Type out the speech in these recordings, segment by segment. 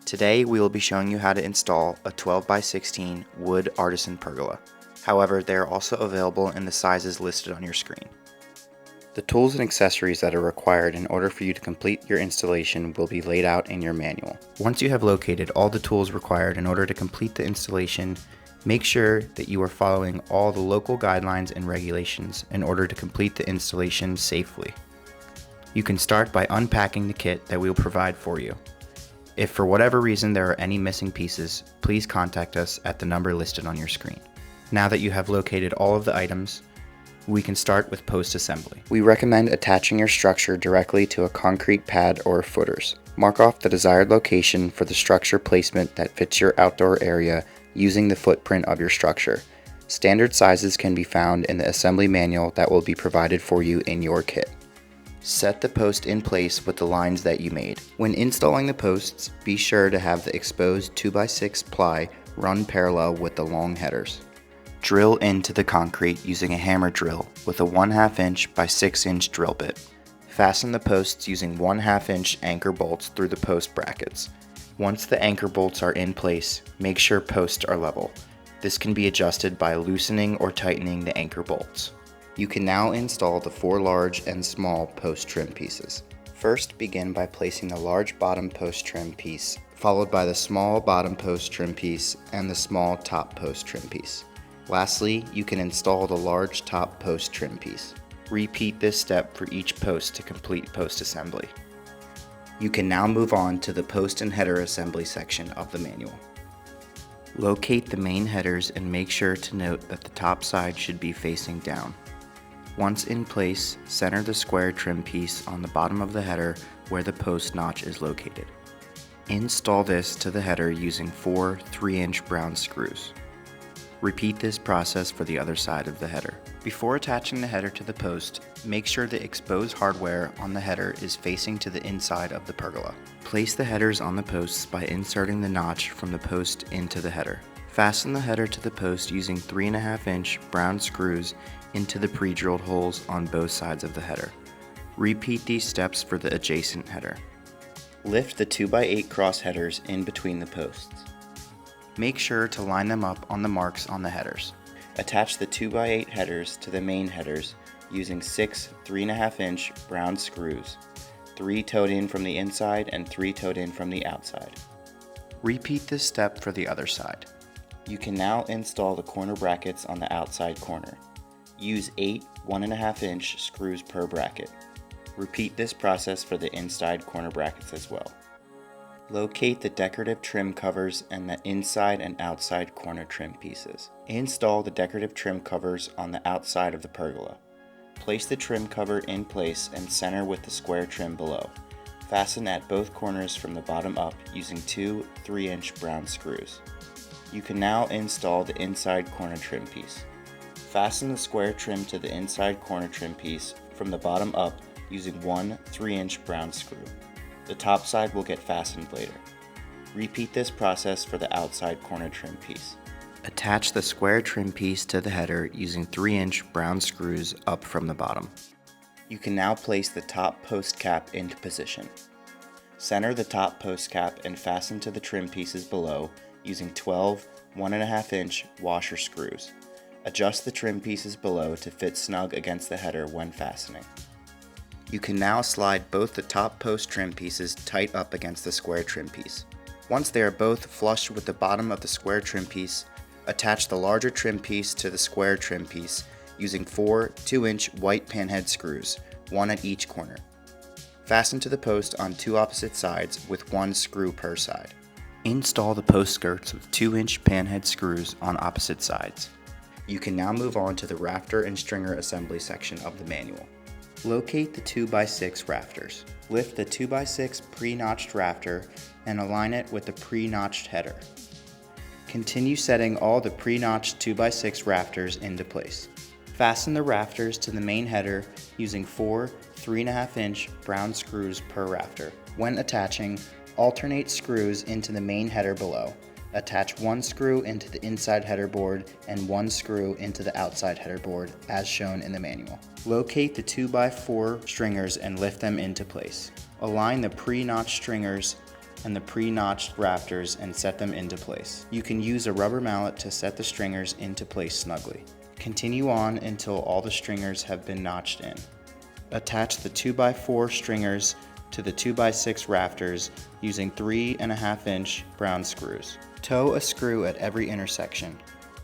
Today we will be showing you how to install a 12x16 Wood Artisan Pergola. However, they are also available in the sizes listed on your screen. The tools and accessories that are required in order for you to complete your installation will be laid out in your manual. Once you have located all the tools required in order to complete the installation, make sure that you are following all the local guidelines and regulations in order to complete the installation safely. You can start by unpacking the kit that we will provide for you. If for whatever reason there are any missing pieces, please contact us at the number listed on your screen. Now that you have located all of the items, we can start with post assembly. We recommend attaching your structure directly to a concrete pad or footers. Mark off the desired location for the structure placement that fits your outdoor area using the footprint of your structure. Standard sizes can be found in the assembly manual that will be provided for you in your kit. Set the post in place with the lines that you made. When installing the posts, be sure to have the exposed 2x6 ply run parallel with the long headers. Drill into the concrete using a hammer drill with a 1/2 inch by 6 inch drill bit. Fasten the posts using 1/2 inch anchor bolts through the post brackets. Once the anchor bolts are in place, make sure posts are level. This can be adjusted by loosening or tightening the anchor bolts. You can now install the 4 large and small post trim pieces. First, begin by placing the large bottom post trim piece, followed by the small bottom post trim piece and the small top post trim piece. Lastly, you can install the large top post trim piece. Repeat this step for each post to complete post assembly. You can now move on to the post and header assembly section of the manual. Locate the main headers and make sure to note that the top side should be facing down. Once in place, center the square trim piece on the bottom of the header where the post notch is located. Install this to the header using 4 3-inch brown screws. Repeat this process for the other side of the header. Before attaching the header to the post, make sure the exposed hardware on the header is facing to the inside of the pergola. Place the headers on the posts by inserting the notch from the post into the header. Fasten the header to the post using 3.5 inch brown screws into the pre-drilled holes on both sides of the header. Repeat these steps for the adjacent header. Lift the 2x8 cross headers in between the posts. Make sure to line them up on the marks on the headers. Attach the 2x8 headers to the main headers using 6 3.5 inch brown screws, 3 towed in from the inside and 3 towed in from the outside. Repeat this step for the other side. You can now install the corner brackets on the outside corner. Use 8 1.5 inch screws per bracket. Repeat this process for the inside corner brackets as well. Locate the decorative trim covers and the inside and outside corner trim pieces. Install the decorative trim covers on the outside of the pergola. Place the trim cover in place and center with the square trim below. Fasten at both corners from the bottom up using 2 3-inch brown screws. You can now install the inside corner trim piece. Fasten the square trim to the inside corner trim piece from the bottom up using 1 3-inch brown screw. The top side will get fastened later. Repeat this process for the outside corner trim piece. Attach the square trim piece to the header using 3-inch brown screws up from the bottom. You can now place the top post cap into position. Center the top post cap and fasten to the trim pieces below using 12 1.5 inch washer screws. Adjust the trim pieces below to fit snug against the header when fastening. You can now slide both the top post trim pieces tight up against the square trim piece. Once they are both flush with the bottom of the square trim piece, attach the larger trim piece to the square trim piece using 4 2-inch white panhead screws, 1 at each corner. Fasten to the post on 2 opposite sides with 1 screw per side. Install the post skirts with 2-inch panhead screws on opposite sides. You can now move on to the rafter and stringer assembly section of the manual. Locate the 2x6 rafters. Lift the 2x6 pre-notched rafter and align it with the pre-notched header. Continue setting all the pre-notched 2x6 rafters into place. Fasten the rafters to the main header using 4 3.5 inch brown screws per rafter. When attaching, alternate screws into the main header below. Attach 1 screw into the inside header board and 1 screw into the outside header board as shown in the manual. Locate the 2x4 stringers and lift them into place. Align the pre-notched stringers and the pre-notched rafters and set them into place. You can use a rubber mallet to set the stringers into place snugly. Continue on until all the stringers have been notched in. Attach the 2x4 stringers to the 2x6 rafters using 3.5-inch brown screws. Toe a screw at every intersection,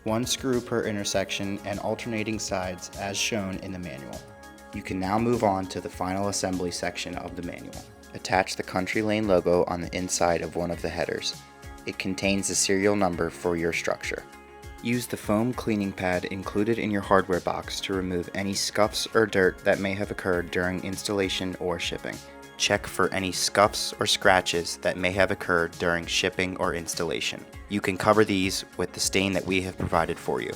1 screw per intersection and alternating sides as shown in the manual. You can now move on to the final assembly section of the manual. Attach the Country Lane logo on the inside of one of the headers. It contains the serial number for your structure. Use the foam cleaning pad included in your hardware box to remove any scuffs or dirt that may have occurred during installation or shipping. Check for any scuffs or scratches that may have occurred during shipping or installation. You can cover these with the stain that we have provided for you.